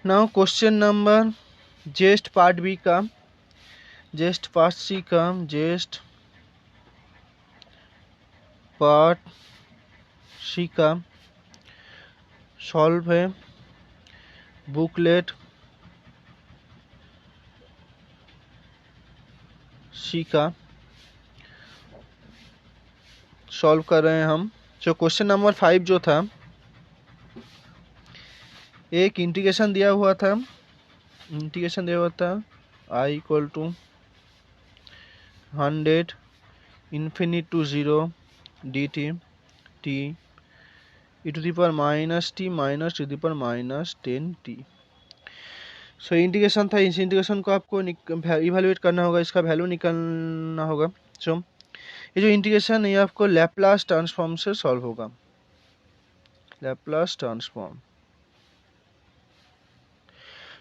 Now question number जेस्ट part B का, जेस्ट पार्ट सी का, जेस्ट पार्ट सी का सॉल्व है। बुकलेट सी का सॉल्व कर रहे हैं हम। जो क्वेश्चन नंबर 5 जो था, एक इंटीग्रेशन दिया हुआ था, इंटीग्रेशन दिया हुआ था i equal to 100 infinite to 0 dt t e to the power minus T minus to the power minus 10t। So integration था, इस इंटीग्रेशन को आपको इवेलुएट करना होगा, इसका वैल्यू निकालना होगा। सो ये जो इंटीग्रेशन है ये आपको लैप्लास ट्रांसफॉर्म से सॉल्व होगा। लैप्लास ट्रांसफॉर्म,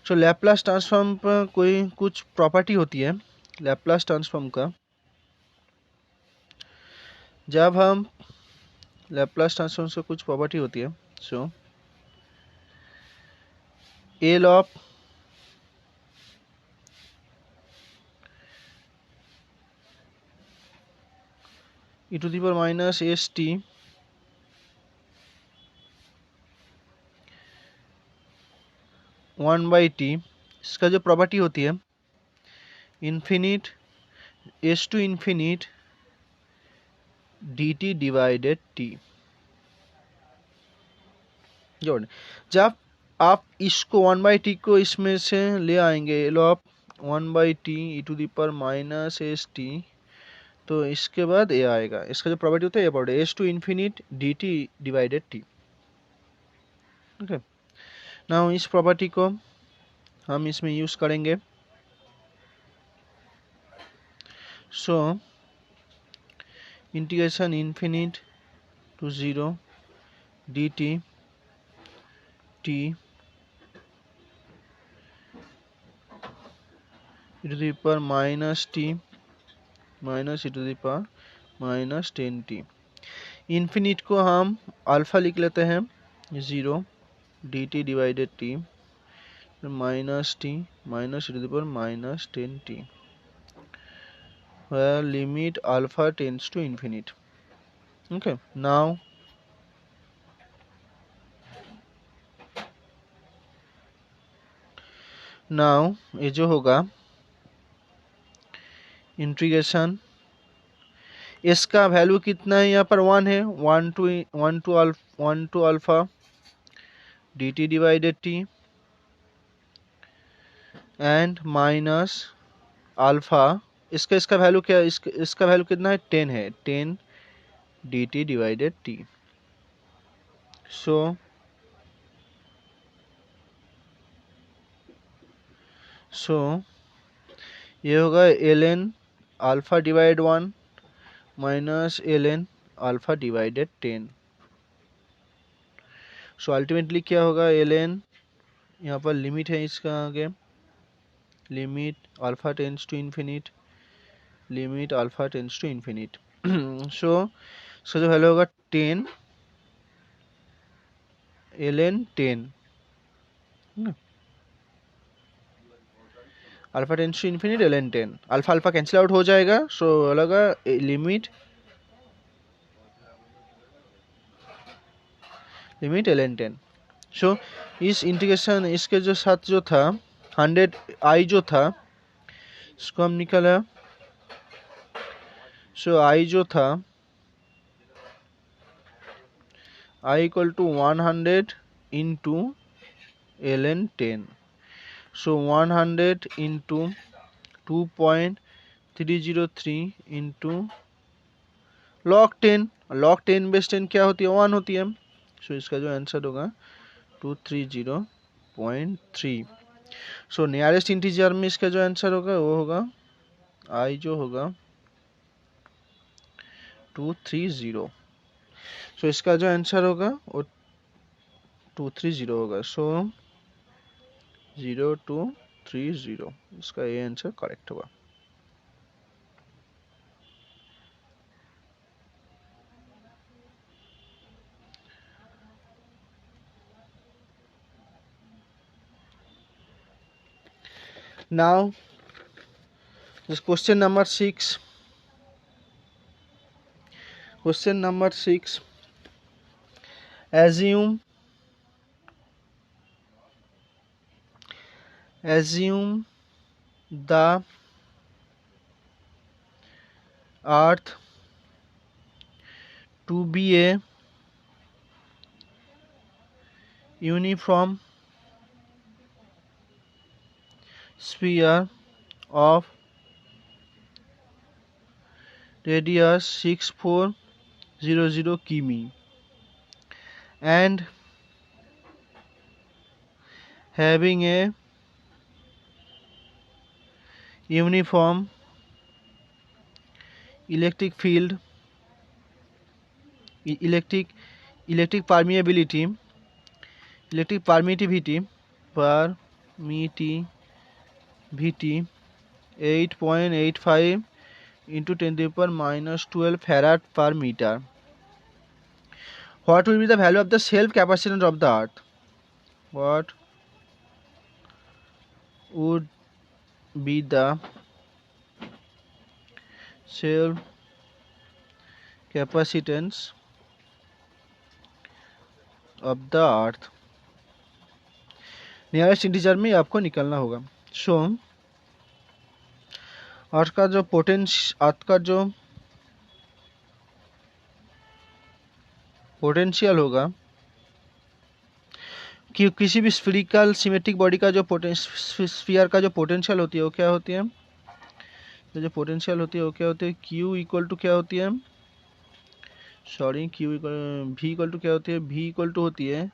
सो लैप्लास ट्रांसफॉर्म पर कोई कुछ प्रॉपर्टी होती है लैप्लास ट्रांसफॉर्म का। जब हम लैप्लास ट्रांसफॉर्म से कुछ प्रॉपर्टी होती है, so L of e to the power minus S T one by T, इसका जो प्रॉपर्टी होती है infinite S to infinite D T divided T. जोड़, जब आप इसको वन बाई टी को इसमें से ले आएंगे, L of one by T E to the power minus S T, तो इसके बाद ए आएगा। इसका जो प्रॉपर्टी होता है ये property S to infinite D T divided T. Okay, now इस प्रॉपर्टी को हम इसमें यूज करेंगे। So integration infinite to 0 D T T e to the power minus T minus e to the power minus 10t। Infinite को हम alpha लिख लेते हैं 0 D T divided T minus T minus e to the power minus 10t, where limit alpha tends to infinite। Okay, now ये जो होगा integration, इसका value कितना है यहाँ पर 1 है, 1 to alpha D T divided T and minus alpha, इसका वैल्यू क्या है, इसका वैल्यू कितना है 10 है, 10 D T divided T. So ये होगा L N alpha divide 1 minus L N alpha divided 10। So ultimately क्या होगा, एल एन यहाँ पर लिमिट है इसका आगे, limit alpha tends to infinite, limit alpha tends to infinite. So इसका जो वैल्यू होगा 10 L N 10, alpha tends to infinite L N 10, alpha alpha cancel out हो जाएगा। सो लगा लिमिट एल एन 10। सो इस इंटीग्रेशन इसके जो साथ जो था 100 आई जो था, इसको हम निकाला। सो आई जो था I equal to 100 into L N 10। So 100 into 2.303 into log 10, log 10 base 10 क्या होती है, 1 होती है। सो इसका जो आंसर होगा 230.3। सो नियरेस्ट इंटीजर में इसका जो आंसर होगा वो होगा आई जो होगा 230। सो इसका जो आंसर होगा वो 230 होगा। सो 0230, इसका ये आंसर करेक्ट होगा। Now this question number 6. Question number 6. Assume the earth to be a uniform sphere of radius 6400 km and having a uniform electric field, electric permeability, permittivity 8.85 into 10 to the power minus 12 farad per meter. What will be the value of the self capacitance of the earth? What would be the self capacitance of the earth? Nearest integer में आपको निकालना होगा. सो अर्थ का जो potential होगा कि किसी भी स्फीरिकल सिमेट्रिक बॉडी का जो स्फीयर का जो पोटेंशियल होती है वो क्या होती है, तो जो पोटेंशियल होती है वो क्या होती है, Q इक्वल टू क्या होती है, sorry Q V equal to क्या होती है, V इक्वल टू होती है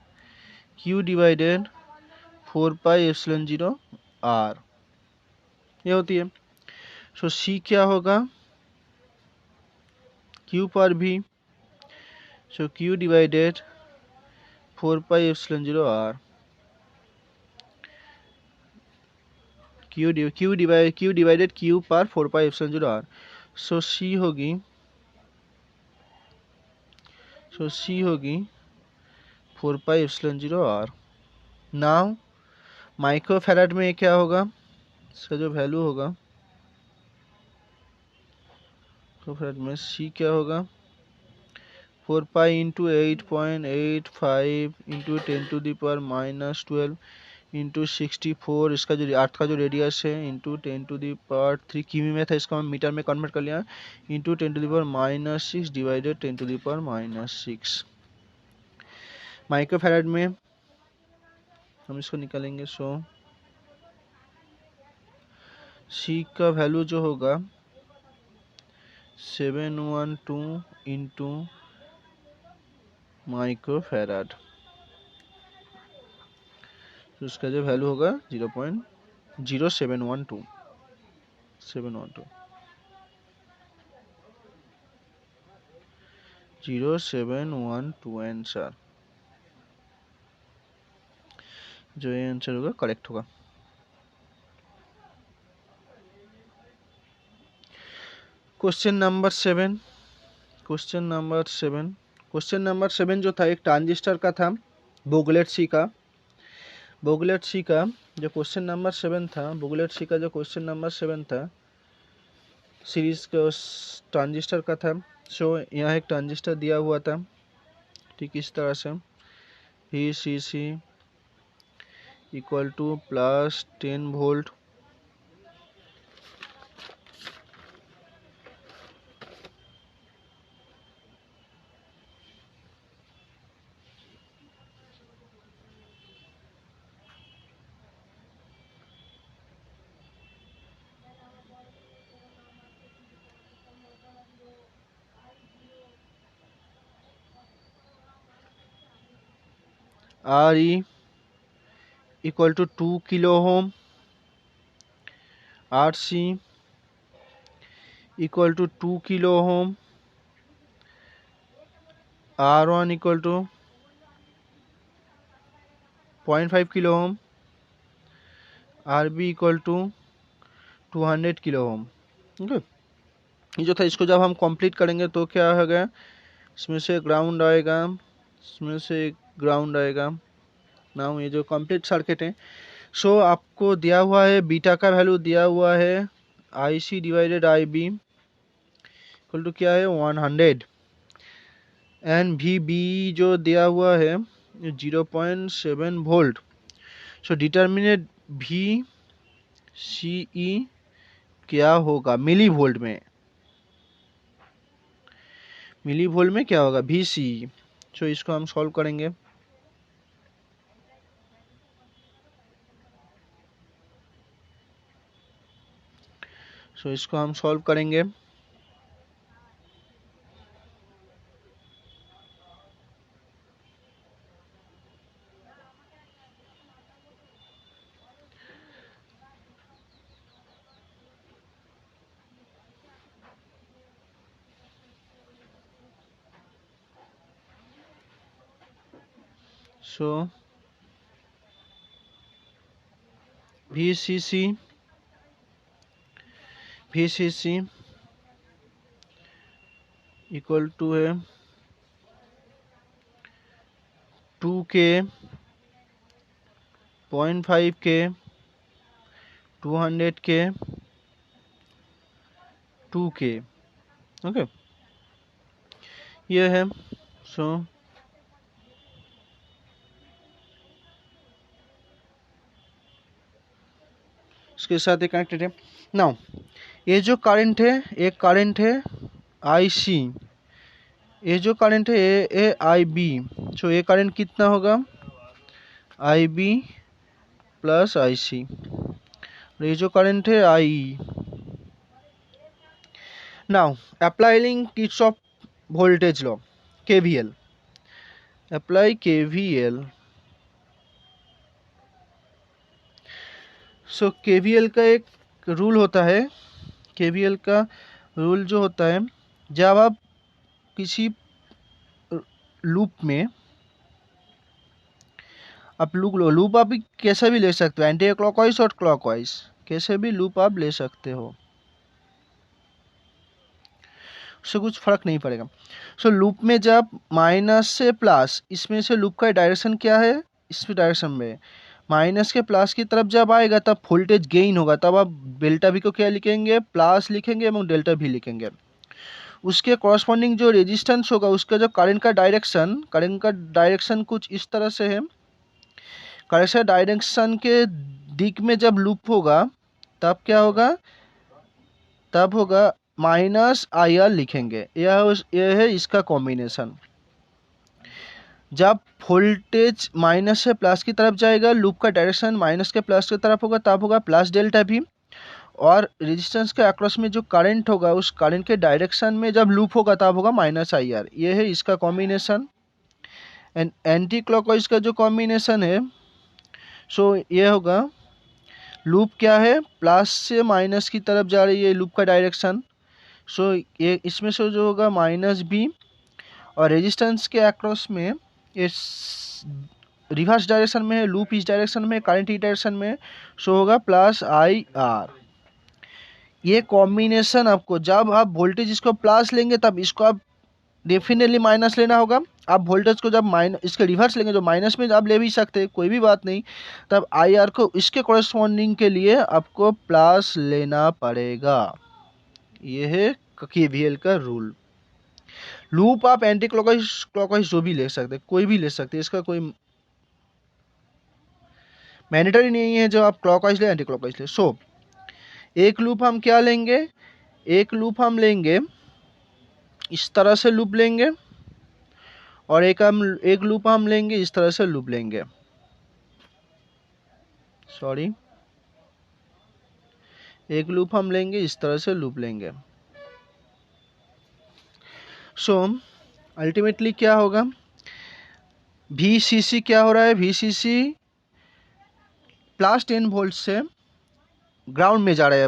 Q डिवाइडेड 4πε0 R, ये होती है. सो C क्या होगा, Q पर V, so Q divided 4πε0 R, Q divided Q पर 4πε0 R. सो C होगी 4πε0 R. नाउ माइक्रोफैराड में क्या होगा, इसका जो वैल्यू होगा माइक्रोफैराड में C क्या होगा 4π into 8.85 into 10 to the power minus 12 into 64, इसका जो अर्थ का जो रेडियस है इंटू 10 टू दी पावर 3 किमी में था, इसको हम मीटर में कन्वर्ट कर लिया into 10 to the power minus 6 divided 10 to the power minus 6. Microfarad में हम इसको निकालेंगे. सो C का वैल्यू जो होगा 712 इंटू माइक्रोफैराड, तो उसका जो वैल्यू होगा 0.0712 आंसर, जो ये आंसर होगा करेक्ट होगा. Question number 7. क्वेश्चन नंबर 7 जो था एक ट्रांजिस्टर का था, बोगलेट सी का जो क्वेश्चन नंबर 7 था, बोगलेट सी का जो क्वेश्चन नंबर 7 था सीरीज के उस ट्रांजिस्टर का था. सो यहाँ एक ट्रांजिस्टर दिया हुआ था, ठीक इस तरह से VCC equal to plus 10 volt, RE equal to 2 kilo ohm, RC equal to 2 kilo ohm, R1 equal to 0.5 kilo ohm, RB equal to 200 kilo ohm. Okay, ये जो था इसको जब हम कंप्लीट करेंगे तो क्या होगा, इसमें से ग्राउंड आएगा, इसमें से ग्राउंड आएगा. नाउ ये जो कंप्लीट सर्किट है सो आपको दिया हुआ है बीटा का वैल्यू दिया हुआ है IC divided IB equal to क्या है 100 एंड VB जो दिया हुआ है 0.7 वोल्ट। सो डिटर्मिनेट VCE क्या होगा मिली वोल्ट में, मिली वोल्ट में क्या होगा VCE। सो इसको हम सॉल्व करेंगे। सो इसको हम सॉल्व करेंगे। सो VCC इक्वल टू है 2K 0.5K 200K 2K okay ये है। सो इसके साथ ये कनेक्टेड है। नाउ ये जो करंट है एक करंट है IC, ये जो करंट है ये IB। सो ये करंट कितना होगा IB प्लस IC, ये जो करंट है IE। Now applying Kirchhoff voltage law KVL, apply KVL। सो KVL का एक रूल होता है, KVL का रूल जो होता है जब आप किसी लूप में आप लूप आप कैसे भी ले सकते हो, एंटी क्लॉकवाइज और क्लॉकवाइज कैसे भी लूप आप ले सकते हो, उससे कुछ फर्क नहीं पड़ेगा। सो लूप में जब माइनस से प्लस, इसमें से लूप का डायरेक्शन क्या है इस डायरेक्शन में, माइनस के प्लस की तरफ जब आएगा तब वोल्टेज गेन होगा, तब आप डेल्टा भी को क्या लिखेंगे प्लस लिखेंगे और डेल्टा भी लिखेंगे। उसके कॉरस्पॉन्डिंग जो रेजिस्टेंस होगा उसका जो करंट का डायरेक्शन कुछ इस तरह से है। करंट डायरेक्शन के दिक में जब लूप होगा तब क्या होगा, तब होगा -IR लिखेंगे। यह है इसका कॉम्बिनेशन। जब वोल्टेज माइनस से प्लस की तरफ जाएगा लूप का डायरेक्शन माइनस के प्लस की तरफ होगा, तब होगा प्लस डेल्टा भी। और रेजिस्टेंस के अक्रॉस में जो करंट होगा उस करंट के डायरेक्शन में जब लूप होगा तब होगा -IR। ये है इसका कॉम्बिनेशन। एंड एंटी क्लॉकवाइज का जो कॉम्बिनेशन है सो ये होगा लूप क्या है प्लस से माइनस की तरफ जा रही है लूप का डायरेक्शन। सो ये इसमें से जो होगा -B और रेजिस्टेंस के अक्रॉस में इस रिवर्स डायरेक्शन में है, लूप इस डायरेक्शन में, करंट इस डायरेक्शन में, सो होगा +IR। ये कॉम्बिनेशन आपको जब आप वोल्टेज इसको प्लस लेंगे तब इसको आप डेफिनेटली माइनस लेना होगा। आप वोल्टेज को जब माइनस इसके रिवर्स लेंगे जो माइनस में आप ले भी सकते हैं कोई भी बात नहीं, तब IR को इसके कॉरेस्पॉन्डिंग के लिए आपको प्लस लेना पड़ेगा। ये है KVL का रूल। लूप आप एंटी क्लॉकवाइज जो भी ले सकते हैं, कोई भी ले सकते हैं, इसका कोई मैंडेटरी नहीं है जो आप क्लॉकवाइज ले एंटी क्लॉकवाइज ले। सो एक लूप हम क्या लेंगे, एक लूप हम लेंगे इस तरह से लूप लेंगे और एक लूप हम लेंगे इस तरह से लूप लेंगे, सॉरी एक लूप हम लेंगे इस तरह से लूप लेंगे। सो अल्टीमेटली क्या होगा VCC क्या हो रहा है, VCC +10 वोल्ट से ग्राउंड में जा रहा है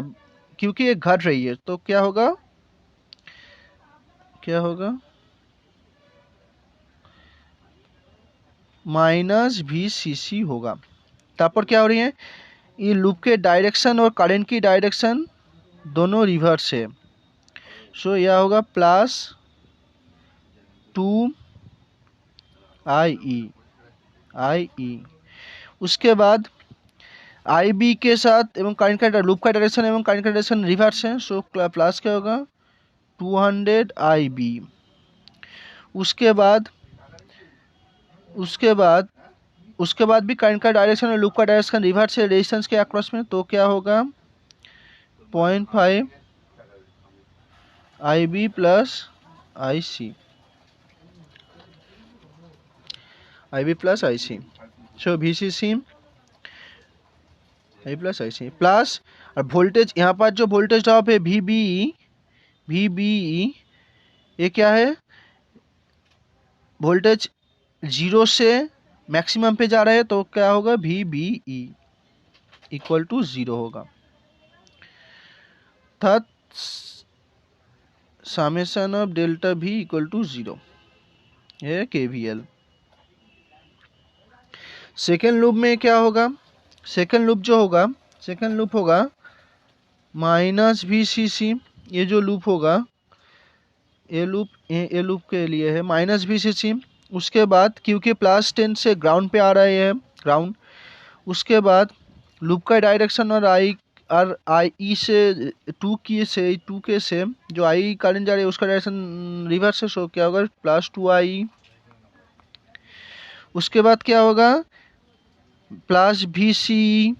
क्योंकि ये घट रही है, तो क्या होगा -VCC होगा। तापर क्या हो रही है ये लूप के डायरेक्शन और करंट की डायरेक्शन दोनों रिवर्स है। सो यह होगा +2IE। उसके बाद आई बी के साथ एवं करंट का लूप का डायरेक्शन एवं करंट का डायरेक्शन रिवर्स है, सो प्लस क्या होगा 200 आई बी। उसके बाद उसके बाद भी करंट का डायरेक्शन और लूप का डायरेक्शन रिवर्स है रेजिस्टेंस के अक्रॉस में, तो क्या होगा 0.5 I B plus I C, I B plus I C, so V C C I plus I C plus, और वोल्टेज यहाँ पर जो वोल्टेज ड्रॉप है वी बी ई, ये क्या है वोल्टेज 0 से मैक्सिमम पे जा रहा है, तो क्या होगा V B E equal to 0 होगा, अर्थात समेशन ऑफ डेल्टा भी इक्वल टू 0 है केवीएल। सेकेंड लूप में क्या होगा, सेकेंड लूप होगा माइनस वी सी सी, ये जो लूप होगा ये लूप के लिए है माइनस वी सी सी। उसके बाद क्योंकि प्लस 10 से ग्राउंड पे आ रहा है ग्राउंड, उसके बाद लूप का डायरेक्शन और आई ई से 2 के से जो आई करंट जा रही है उसका डायरेक्शन रिवर्स है, सो क्या होगा प्लस 2 आई। उसके बाद क्या होगा प्लस वी सी,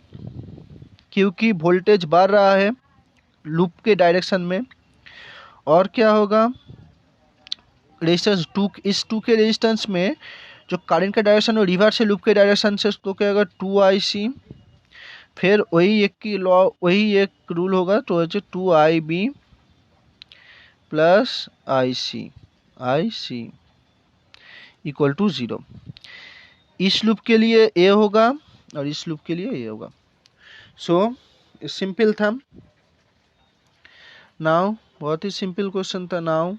क्योंकि वोल्टेज बढ़ रहा है लूप के डायरेक्शन में, और क्या होगा रेजिस्टेंस 2, इस 2 के रेजिस्टेंस में जो करंट का डायरेक्शन है रिवर्स है लूप के डायरेक्शन से, तो क्या होगा 2 आई सी, फिर वही एक रूल होगा, तो 2 I B plus I C equal to 0। इस लूप के लिए ए होगा और इस लूप के लिए ए होगा, सो सिंपल था। नाउ बहुत ही सिंपल क्वेश्चन था। नाउ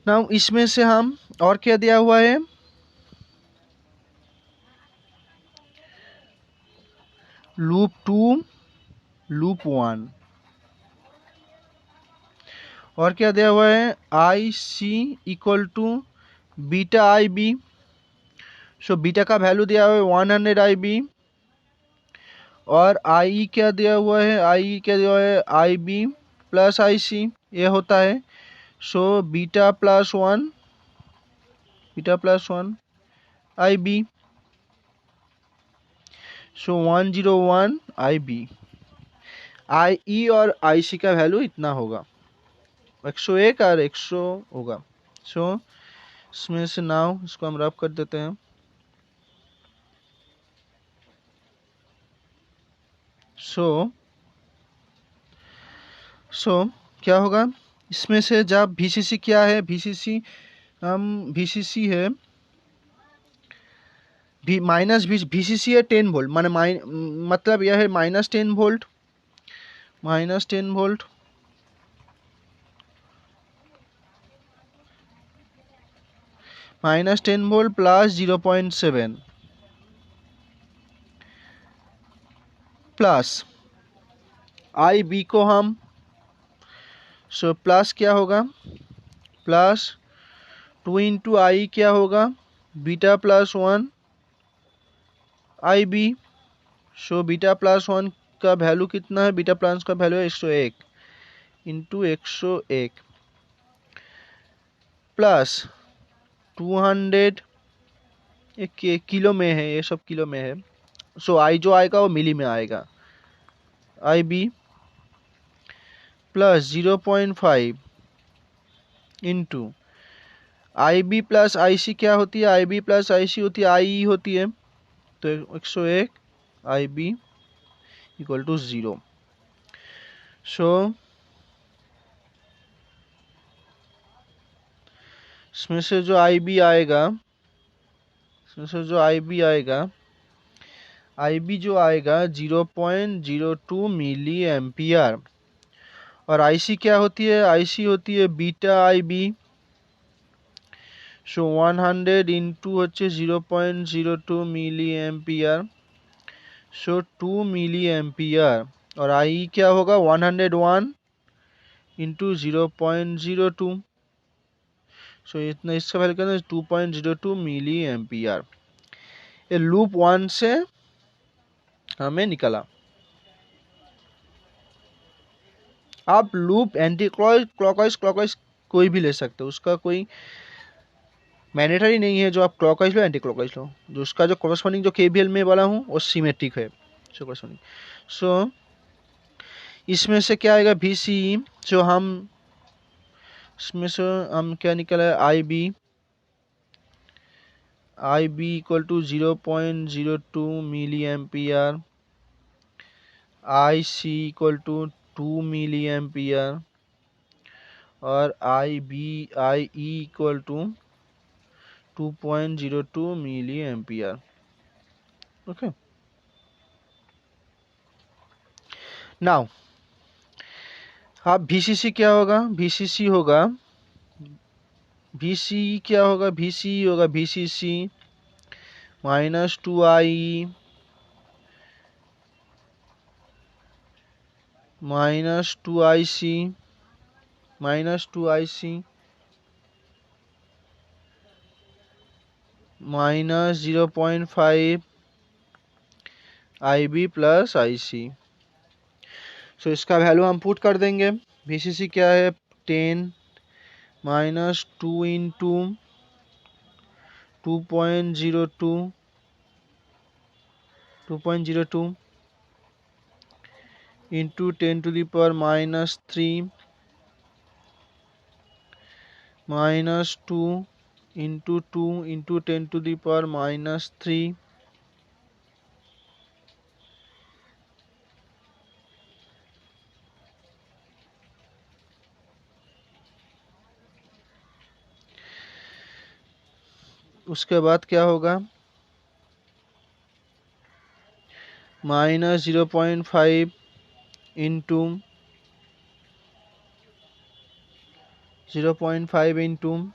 नाउ इसमें से हम और क्या दिया हुआ है लूप 2 लूप 1, और क्या दिया हुआ है I C equal to beta I B, so beta का वैल्यू दिया हुआ है 100 आई बी, और आई क्या दिया हुआ है आई बी प्लस आई सी, ये होता है सो बीटा प्लस 1 आई बी, सो 101 आई बी। आई ई और आई सी का वैल्यू इतना होगा 101 और 100 होगा, सो इसमें से नाउ इसको हम रब कर देते हैं, सो क्या होगा इसमें से जब VCC क्या है VCC है माइनस VCC है 10 वोल्ट, मतलब यह है -10 volt -10 volt -10 volt plus 0.7 plus I B को हम प्लस क्या होगा प्लस 2 इंटू आई क्या होगा बीटा प्लस 1 आई बी, सो बीटा प्लस 1 का वैल्यू कितना है बीटा प्लस का वैल्यू है 101 इंटू 101 प्लस 200, ये किलो में है, ये सब किलो में है, सो आई जो आएगा वो मिली में आएगा, आई B plus 0.5 into I B plus I सी क्या होती है आई बी प्लस आई सी होती है आई ई होती है, तो 101 आई बी इक्वल टू 0, सो इसमें से जो आई बी आएगा आई बी जो आएगा 0.02 मिली एम्पियर, और आई सी क्या होती है आई सी होती है beta I B, so 100 into হচ্ছে 0.02 मिली एम्पियर, सो 2 मिली एम्पियर। और आई क्या होगा 101 इंटू 0.02, सो इतना इसका वैल्यू कितना 2.02 मिली एम्पियर। ये लूप 1 से हमें निकला। आप लूप एंटी क्लॉकवाइज क्लॉकवाइज कोई भी ले सकते हो, उसका कोई मैंडेटरी नहीं है जो आप क्लॉकवाइज लो एंटी क्लॉकवाइज लो। जो उसका जो कॉरस्पॉन्डिंग जो केवीएल में वाला हूँ वो सिमेट्रिक है सो इसमें से क्या आएगा वी सी, जो हम इसमें से हम क्या निकला है I B equal to 0.02 milli ampere, I C equal to 2 milli ampere और I E equal to 2.02 milli ampere. Okay, now अब VCC क्या होगा, VCC होगा VCC minus 2IE minus 2IC minus 0.5 IB plus IC। So इसका value हम put कर देंगे। VCC क्या है 10 minus 2 into 2.02 into 10 to the power minus 3 minus 2 into 2 into 10 to the power minus 3 उसके बाद क्या होगा minus 0.5 into 0.5 into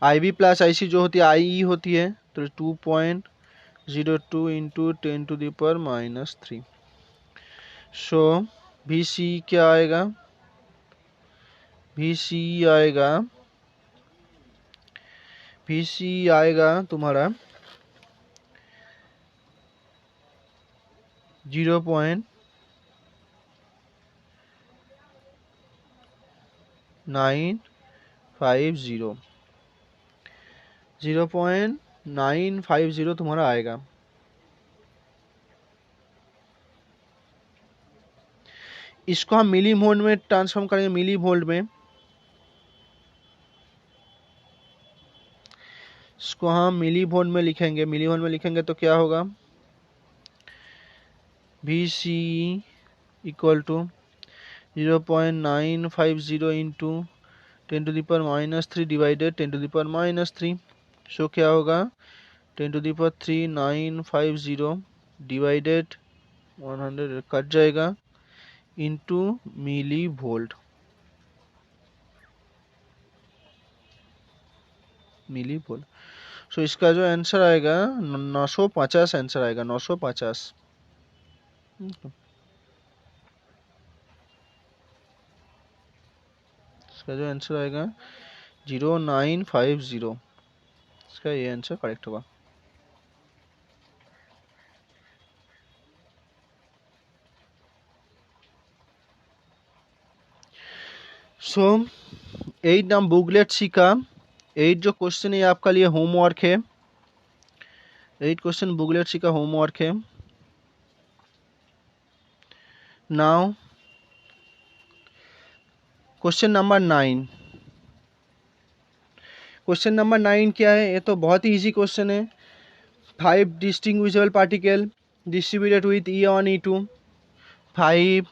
IB plus IC जो होती है IE होती है, तो 2.02 into 10 to the power minus 3। So VC क्या आएगा, VC आएगा तुम्हारा 0.950 तुम्हारा आएगा। इसको हम मिली वोल्ट में ट्रांसफॉर्म करेंगे, मिली वोल्ट में इसको हम मिली वोल्ट में लिखेंगे। मिली वोल्ट में लिखेंगे तो क्या होगा VC equal to 0.950 into 10 to the power minus 3 divided 10 to the power minus 3। So क्या होगा 10 to the power 3950 divided 100 cut जाएगा इंटू मिली वोल्ट। सो इसका जो आंसर आएगा 950 आंसर आएगा 950। इसका जो आंसर आएगा 0950, इसका ये आंसर करेक्ट होगा। सो 8 नाम बुकलेट सीखा। 8 जो क्वेश्चन है आपका लिए होमवर्क है। 8 क्वेश्चन बुकलेट सीखा होमवर्क है। Now question number 9। Question number 9 क्या है, ये तो बहुत ही इजी क्वेश्चन है। 5 distinguishable particle distributed with E1 E2। 5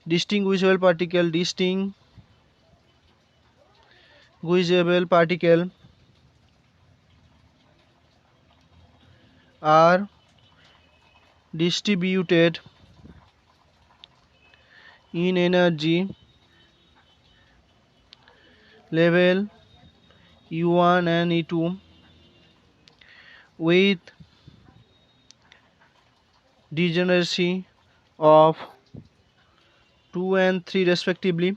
distinguishable particle are distributed in energy level E1 and E2 with degeneracy of 2 and 3 respectively.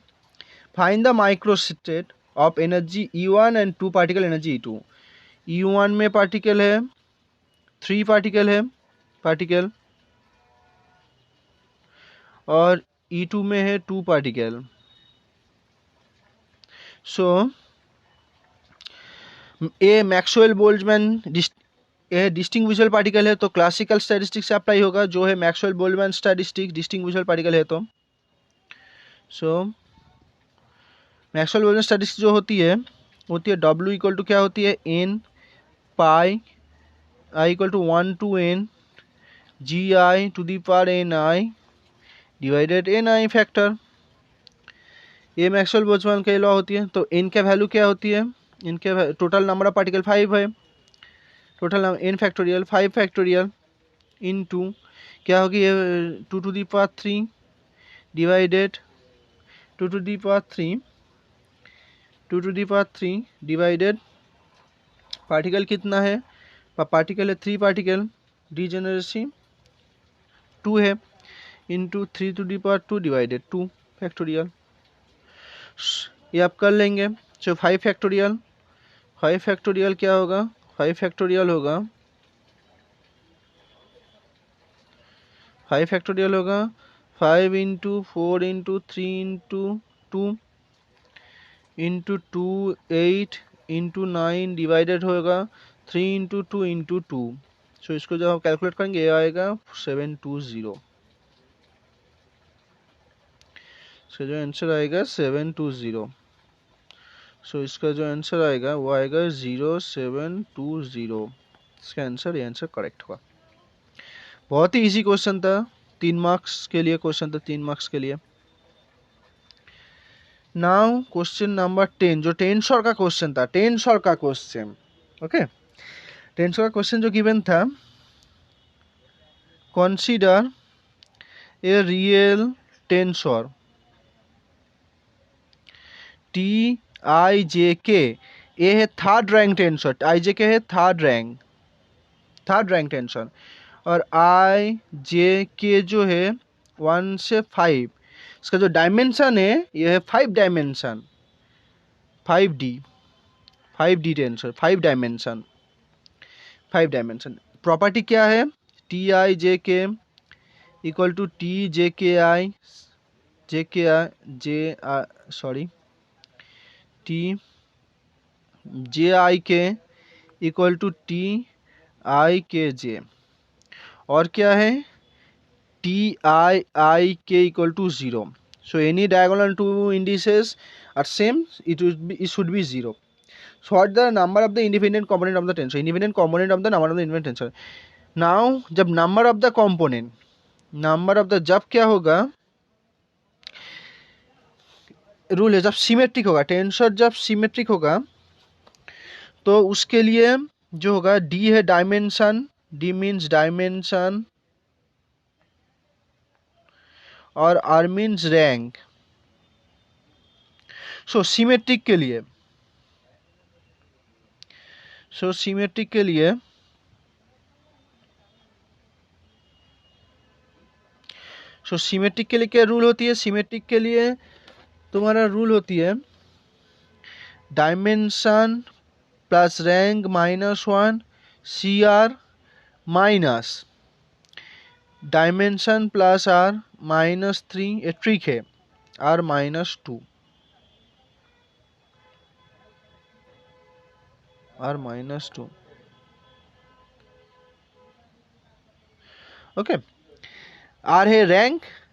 Find the microstate of energy E1 and 2 particle energy E2. E1 में particle है 3 particle है particle और E2 में है 2 particle. सो ए Maxwell Boltzmann ये distinguishable particle है तो classical statistic से अप्लाई होगा जो है Maxwell Boltzmann statistic distinguishable particle है. तो सो मैक्सवेल बोल्ट्जमैन स्टैटिस्टिक्स जो होती है W इक्वल टू क्या होती है n pi I equal to 1 to n GI to the power ni divided ni factor. ये मैक्सवेल बोल्ट्जमैन की लॉ होती है. तो n का वैल्यू क्या होती है इनके टोटल नंबर ऑफ पार्टिकल 5 है. Total n factorial 5 factorial into क्या होगी ये 2 to the power 3 divided 2 to the power 3 divided particle कितना है पार्टिकल है 3 पार्टिकल डिजेनरेसी 2 है into 3 to the power 2 divided 2 factorial. ये आप कर लेंगे. सो 5 फैक्टोरियल क्या होगा 5 फैक्टोरियल होगा 5 into 4 into 3 into 2 into 2 8 into 9 divided होगा 3 इंटू 2 इंटू 2. सो इसको जब हम कैलकुलेट करेंगे ये आएगा 720. इसका जो आंसर आएगा 720. सो इसका जो आंसर आएगा वो आएगा 0720. इसका आंसर ये आंसर करेक्ट होगा. बहुत ही इजी क्वेश्चन था 3 मार्क्स के लिए क्वेश्चन था 3 मार्क्स के लिए. नाउ क्वेश्चन नंबर 10 जो टेंसर का क्वेश्चन था ओके टेंसर का क्वेश्चन जो गिवन था consider a real tensor TIJK ये है थर्ड रैंक टेंसर. IJK है थर्ड रैंक टेंसर और IJK जो है 1 से 5 इसका जो डायमेंशन है ये है 5 dimension 5D tensor 5 dimension. Property क्या है TIJK equal to TJKI TJIK equal to TIKJ और क्या है TIIK equal to 0. So any diagonal two indices are same, it should be 0. So what the number of the independent component of the tensor? Independent component of the number of the independent tensor. Now जब number of the component जब क्या होगा rule है जब symmetric होगा tensor जब symmetric होगा तो उसके लिए जो होगा D है डायमेंशन D मीन्स डायमेंशन और R मीन्स रैंक. सो सिमेट्रिक के लिए क्या रूल होती है सिमेट्रिक के लिए तुम्हारा रूल होती है dimension plus rank -1 CR minus dimension plus R -3 ये ट्रिक है R -2 ओके. R है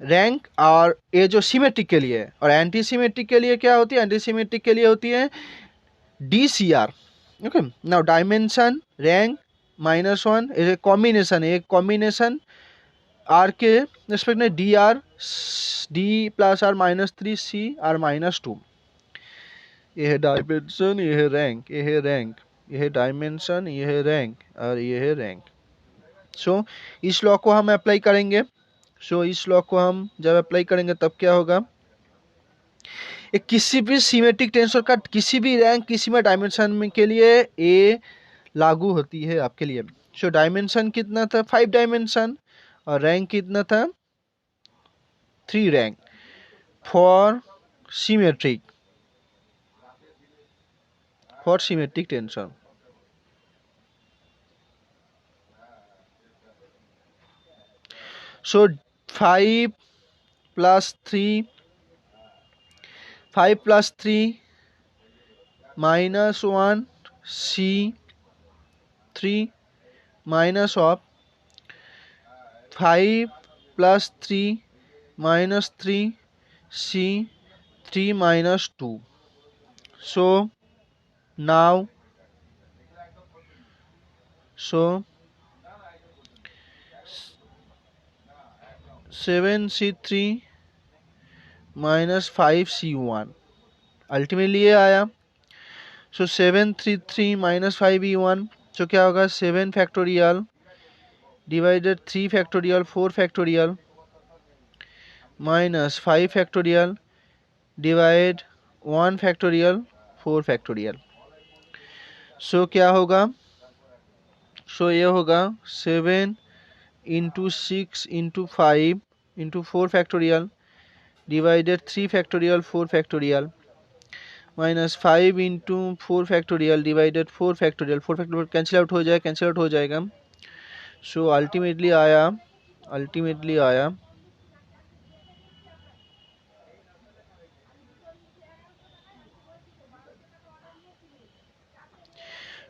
रैंक और ये जो सिमेट्रिक के लिए और एंटी सिमेट्रिक के लिए क्या होती है एंटी सिमेट्रिक के लिए होती है DCR. Okay now dimension rank -1 ये कॉम्बिनेशन R के रिस्पेक्ट में DR D plus R -3 C R -2. ये है डायमेंशन ये है रैंक ये है डायमेंशन ये है रैंक और ये है रैंक. सो इस लॉ को हम अप्लाई करेंगे. सो इस लॉ को हम जब अप्लाई करेंगे तब क्या होगा, एक किसी भी सिमेट्रिक टेंसर का किसी भी रैंक किसी में डायमेंशन में के लिए ए लागू होती है आपके लिए। सो डायमेंशन कितना था, 5 डायमेंशन, और रैंक कितना था, 3 rank for symmetric tensor. So 5 plus 3 5 plus 3 minus 1 C3 minus of 5 plus 3 minus 3 C3 minus 2. So now 7C3 minus 5C1 ultimately ये आया। सो 733 माइनस 5E1, सो क्या होगा, 7 factorial divided 3 factorial 4 factorial minus 5 factorial divide 1 factorial 4 factorial. So क्या होगा, so ये होगा 7 into 6 into 5 into 4 factorial divided 3 factorial 4 factorial minus 5 into 4 factorial divided 4 factorial cancel out हो जाएगा। सो अल्टीमेटली आया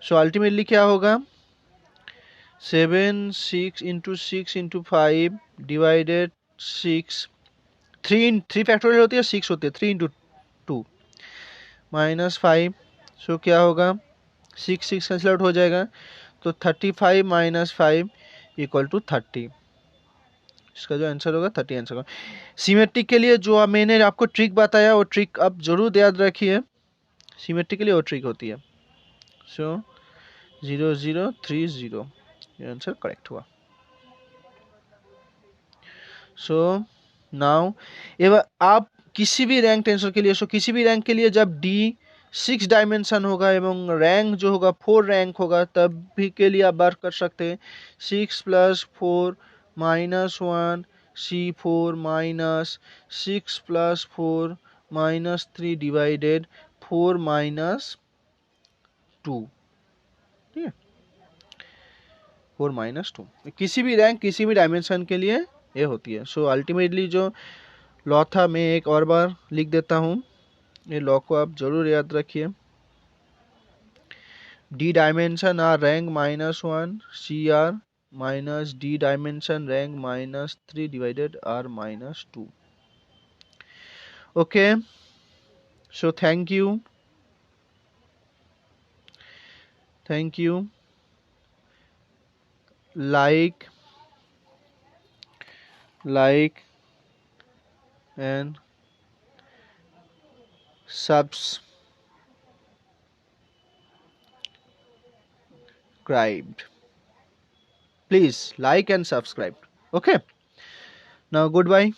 सो अल्टीमेटली क्या होगा, 7 6 इंटू 5 डिवाइडेड 6 3 फैक्टोरियल होती है 6 होती है 3 इंटू 2 माइनस 5। सो क्या होगा, 6 कैंसिल आउट हो जाएगा, तो 35 माइनस 5 इक्वल टू 30। इसका जो आंसर होगा 30 आंसर होगा। सिमेट्रिक के लिए जो मैंने आपको ट्रिक बताया वो ट्रिक आप जरूर याद रखिए, सिमेट्रिक के लिए वो ट्रिक होती है। सो 0030 ये आंसर करेक्ट हुआ। सो नाउ एवं आप किसी भी रैंक टेंसर के लिए, किसी भी रैंक के लिए जब डी 6 डायमेंशन होगा एवं रैंक जो होगा 4 रैंक होगा तब भी के लिए आप बात कर सकते हैं 6 plus 4 minus 1 C4 minus 6 plus 4 minus 3 divided 4 minus 2, ठीक है, 4 माइनस 2 किसी भी रैंक किसी भी डायमेंशन के लिए ये होती है। सो अल्टीमेटली जो लॉ था मैं एक और बार लिख देता हूँ, ये लॉ को आप जरूर याद रखिए। D dimension R rank -1 CR minus D dimension rank -3 divided R -2। Okay, so thank you like and subscribed. Please like and subscribe. Okay. Now goodbye.